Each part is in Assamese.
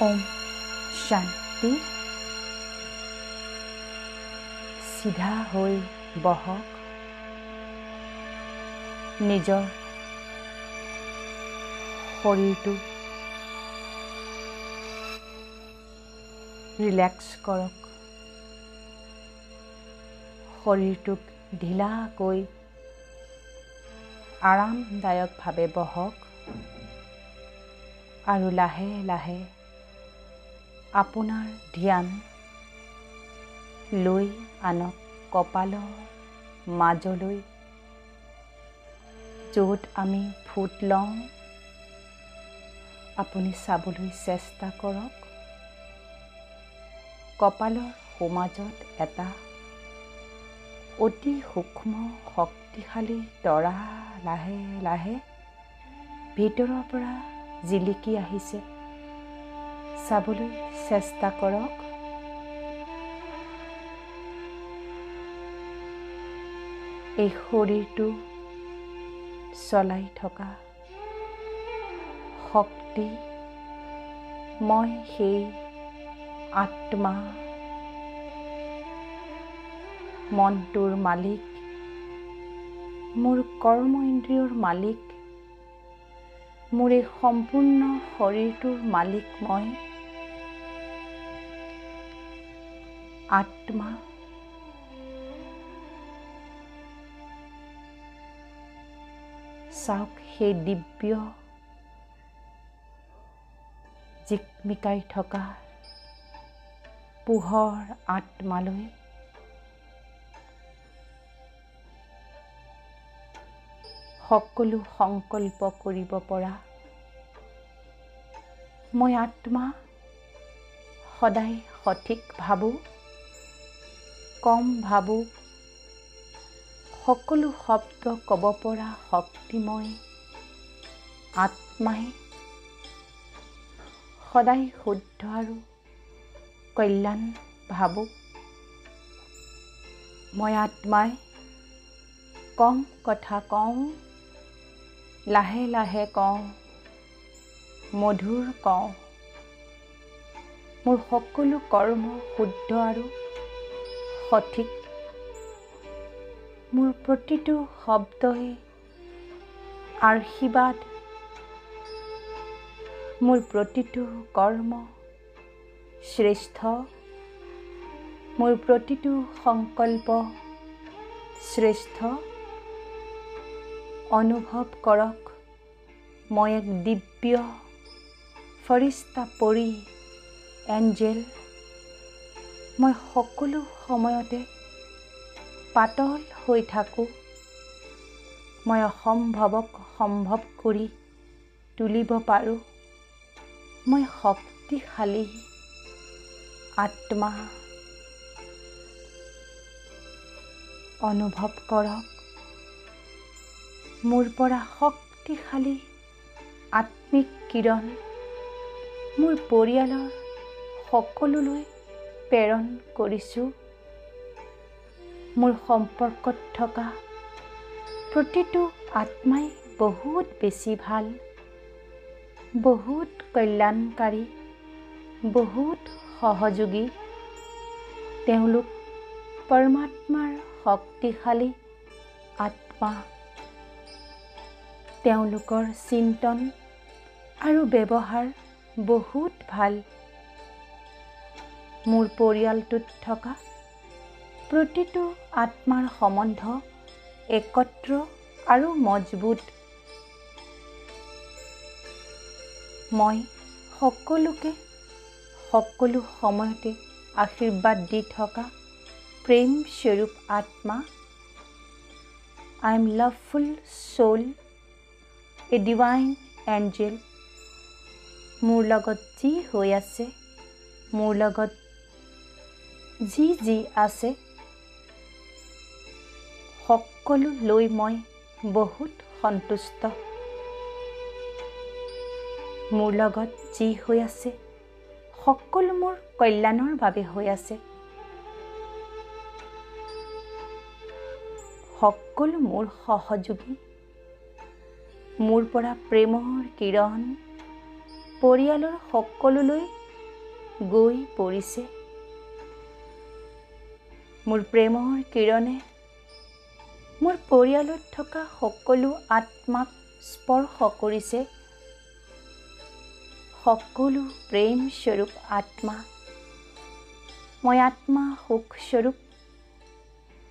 ওম শান্তি। চিধা হৈ বহক। নিজৰ শৰীৰটো ৰিলেক্স কৰক। শৰীৰটোক ঢিলাকৈ আৰামদায়কভাৱে বহক আৰু লাহে লাহে আপোনাৰ ধ্যান লৈ আনক কপালৰ মাজলৈ, য'ত আমি ফুট লওঁ। আপুনি চাবলৈ চেষ্টা কৰক। কপালৰ সোঁমাজত এটা অতি সূক্ষ্ম শক্তিশালী তৰা লাহে লাহে ভিতৰৰ পৰা জিলিকি আহিছে। চাবলৈ চেষ্টা কৰক। এই শৰীৰটো চলাই থকা শক্তি, মই সেই আত্মা, মনটোৰ মালিক, মোৰ কৰ্ম ইন্দ্ৰিয়ৰ মালিক, মোৰ এই সম্পূৰ্ণ শৰীৰটোৰ মালিক মই। আত্মা চাওক, সেই দিব্য জিকমিকাই থকা পোহৰ আত্মালৈ সকলো সংকল্প কৰিব পৰা মই আত্মা সদায় সঠিক ভাবোঁ, কম ভাবোঁ, সকলো শব্দ ক'ব পৰা শক্তিময় আত্মাই সদায় শুদ্ধ আৰু কল্যাণ ভাবোঁ। মই আত্মাই কম কথা কওঁ, লাহে লাহে কওঁ, মধুৰ কওঁ। মোৰ সকলো কৰ্ম শুদ্ধ আৰু সঠিক। মোৰ প্ৰতিটো শব্দই আশীৰ্বাদ। মোৰ প্ৰতিটো কৰ্ম শ্ৰেষ্ঠ। মোৰ প্ৰতিটো সংকল্প শ্ৰেষ্ঠ। অনুভৱ কৰক, মই এক দিব্য ফৰিস্তা পৰী, এঞ্জেল। মই সকলো সময়তে পাতল হৈ থাকোঁ। মই অসম্ভৱক সম্ভৱ কৰি তুলিব পাৰোঁ। মই শক্তিশালী আত্মা। অনুভৱ কৰক, মোৰ পৰা শক্তিশালী আত্মিক কিৰণ মোৰ পৰিয়ালৰ সকলোলৈ প্ৰেৰণ কৰিছোঁ। মোৰ সম্পৰ্কত থকা প্ৰতিটো আত্মাই বহুত বেছি ভাল, বহুত কল্যাণকাৰী, বহুত সহযোগী। তেওঁলোক পৰমাত্মাৰ শক্তিশালী আত্মা। তেওঁলোকৰ চিন্তন আৰু ব্যৱহাৰ বহুত ভাল। মোৰ পৰিয়ালটোত থকা প্ৰতিটো আত্মাৰ সম্বন্ধ একত্ৰ আৰু মজবুত। মই সকলোকে সকলো সময়তে আশীৰ্বাদ দি থকা প্ৰেম স্বৰূপ আত্মা। I am loveful soul, a divine angel. মোৰ লগত যি হৈ আছে, মোৰ লগত যি আছে, সকলো লৈ মই বহুত সন্তুষ্ট। মোৰ লগত যি হৈ আছে, সকলো মোৰ কল্যাণৰ বাবে হৈ আছে। সকলো মোৰ সহযোগী। মোৰ পৰা প্ৰেমৰ কিৰণ পৰিয়ালৰ সকলোলৈ গৈ পৰিছে। মোৰ প্ৰেমৰ কিৰণে মোৰ পৰিয়ালত থকা সকলো আত্মাক স্পৰ্শ কৰিছে। সকলো প্ৰেম স্বৰূপ আত্মা, মই আত্মা সুখ স্বৰূপ।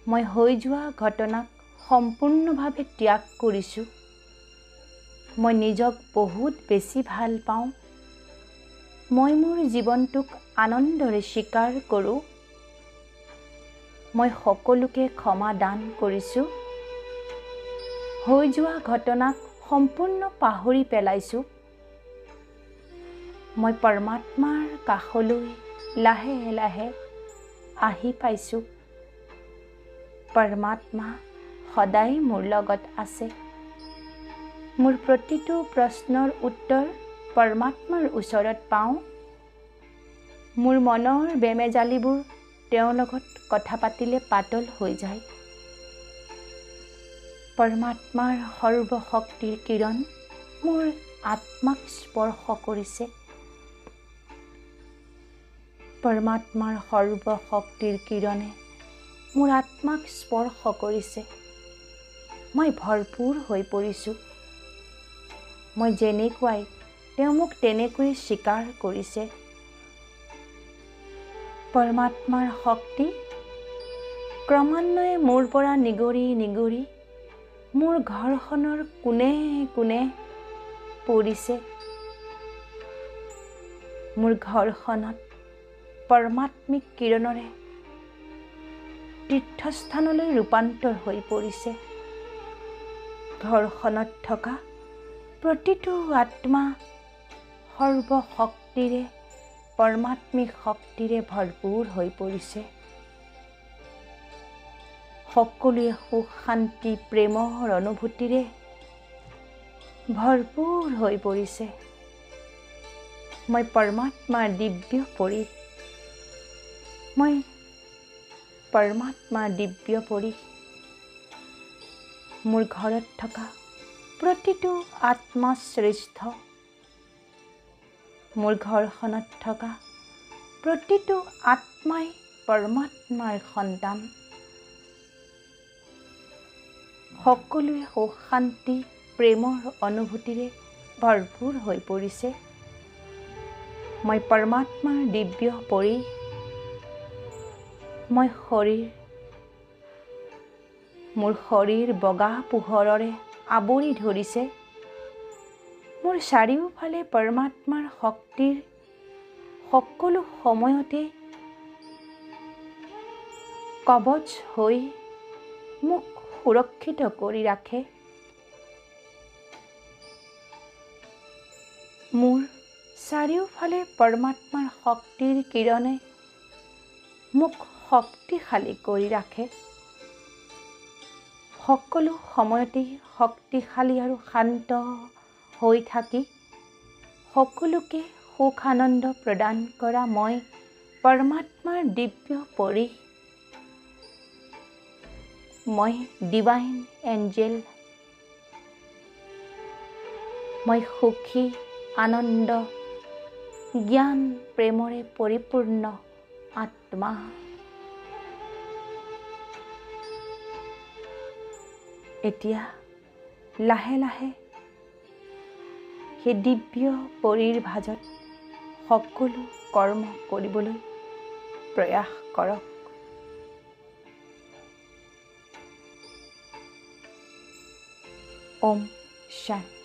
মই হৈ যোৱা ঘটনাক সম্পূৰ্ণভাৱে ত্যাগ কৰিছোঁ। মই নিজক বহুত বেছি ভাল পাওঁ। মই মোৰ জীৱনটোক আনন্দৰে স্বীকাৰ কৰোঁ। মই সকলোকে ক্ষমা দান কৰিছোঁ। হৈ যোৱা ঘটনাক সম্পূৰ্ণ পাহৰি পেলাইছোঁ। মই পৰমাত্মাৰ কাষলৈ লাহে লাহে আহি পাইছোঁ। পৰমাত্মা সদায় মোৰ লগত আছে। মোৰ প্ৰতিটো প্ৰশ্নৰ উত্তৰ পৰমাত্মাৰ ওচৰত পাওঁ। মোৰ মনৰ বেমেজালিবোৰ তেওঁৰ লগত কথা পাতিলে পাতল হৈ যায়। পৰমাত্মাৰ সৰ্বশক্তিৰ কিৰণ মোৰ আত্মাক স্পৰ্শ কৰিছে। পৰমাত্মাৰ সৰ্বশক্তিৰ কিৰণে মোৰ আত্মাক স্পৰ্শ কৰিছে। মই ভৰপূৰ হৈ পৰিছোঁ। মই যেনেকুৱাই তেওঁ মোক তেনেকৈয়ে স্বীকাৰ কৰিছে। পৰমাত্মাৰ শক্তি ক্ৰমান্বয়ে মোৰ পৰা নিগৰি নিগৰি মোৰ ঘৰখনৰ কোণে কোণে পৰিছে। মোৰ ঘৰখনত পৰমাত্মিক কিৰণৰে তীৰ্থস্থানলৈ ৰূপান্তৰ হৈ পৰিছে। ঘৰখনত থকা প্ৰতিটো আত্মা সৰ্বশক্তিৰে পৰমাত্মিক শক্তিৰে ভৰপূৰ হৈ পৰিছে। সকলোৱে সুখ শান্তি প্ৰেমৰ অনুভূতিৰে ভৰপূৰ হৈ পৰিছে। মই পৰমাত্মাৰ দিব্য পৰী। মই পৰমাত্মাৰ দিব্য পৰী। মোৰ ঘৰত থকা প্ৰতিটো আত্মা শ্ৰেষ্ঠ। মোৰ ঘৰখনত থকা প্ৰতিটো আত্মাই পৰমাত্মাৰ সন্তান। সকলোৱে সুখ শান্তি প্ৰেমৰ অনুভূতিৰে ভৰপূৰ হৈ পৰিছে। মই পৰমাত্মাৰ দিব্য পৰী। মোৰ শৰীৰ বগা পোহৰেৰে আৱৰি ধৰিছে। মোৰ চাৰিওফালে পৰমাত্মাৰ শক্তিৰ সকলো সময়তে কৱচ হৈ মোক সুৰক্ষিত কৰি ৰাখে। মোৰ চাৰিওফালে পৰমাত্মাৰ শক্তিৰ কিৰণে মোক শক্তিশালী কৰি ৰাখে। সকলো সময়তে শক্তিশালী আৰু শান্ত হৈ থাকি সকলোকে সুখ আনন্দ প্ৰদান কৰা মই পৰমাত্মাৰ দিব্য পৰী। মই ডিভাইন এঞ্জেল। মই সুখী আনন্দ জ্ঞান প্ৰেমৰে পৰিপূৰ্ণ আত্মা। এতিয়া লাহে লাহে সেই দিব্য পৰীৰ ভাজত সকলো কৰ্ম কৰিবলৈ প্ৰয়াস কৰক। ওম শান্তি।